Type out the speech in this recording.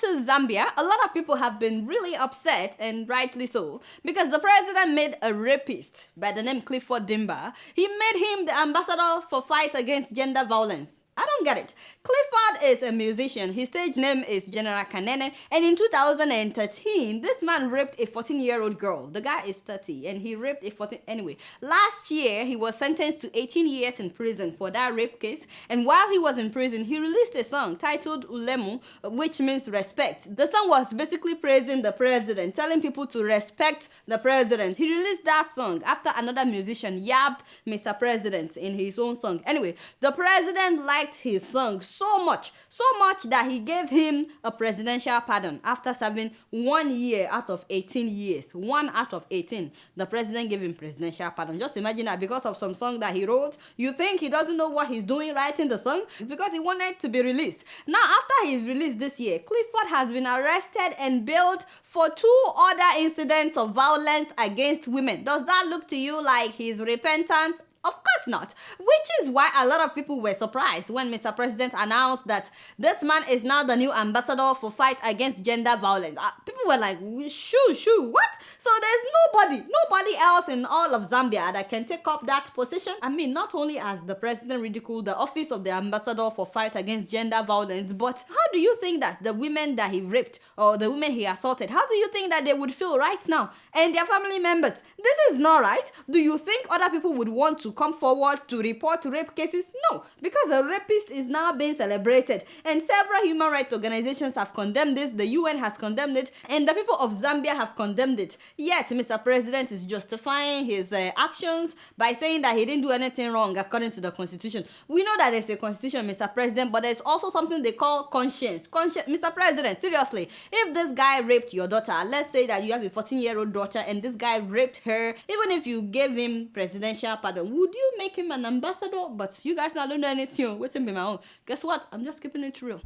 to Zambia, a lot of people have been really upset, and rightly so, because the president made a rapist by the name Clifford Dimba. He made him the ambassador for fight against gender violence. I don't get it. Clifford is a musician. His stage name is General Kanene. And in 2013, this man raped a 14-year-old girl. The guy is 30 and he raped a 14... Anyway, last year, he was sentenced to 18 years in prison for that rape case. And while he was in prison, he released a song titled Ulemu, which means respect. The song was basically praising the president, telling people to respect the president. He released that song after another musician yabbed Mr. President in his own song. Anyway, the president liked his song so much that he gave him a presidential pardon after serving 1 year out of 18 years. 1 out of 18. The president gave him presidential pardon. Just imagine that because of some song that he wrote, you think he doesn't know what he's doing writing the song? It's because he wanted to be released. Now, after he's released this year, Clifford has been arrested and bailed for 2 other incidents of violence against women. Does that look to you like he's repentant? Of course not. Which is why a lot of people were surprised when Mr. President announced that this man is now the new ambassador for fight against gender violence. People were like, shoo, what? So there's nobody else in all of Zambia that can take up that position? I mean, not only has the president ridiculed the office of the ambassador for fight against gender violence, but how do you think that the women that he raped or the women he assaulted, how do you think that they would feel right now? And their family members? This is not right. Do you think other people would want to come forward to report rape cases? No, because a rapist is now being celebrated, and several human rights organizations have condemned this, the UN has condemned it, and the people of Zambia have condemned it. Yet, Mr. President is justifying his actions by saying that he didn't do anything wrong according to the constitution. We know that there's a constitution, Mr. President, but there's also something they call conscience. Mr. President, seriously, if this guy raped your daughter, let's say that you have a 14-year-old daughter and this guy raped her, even if you gave him presidential pardon, would you make him an ambassador? But you guys not doing anything. Waiting be my own. Guess what? I'm just keeping it real.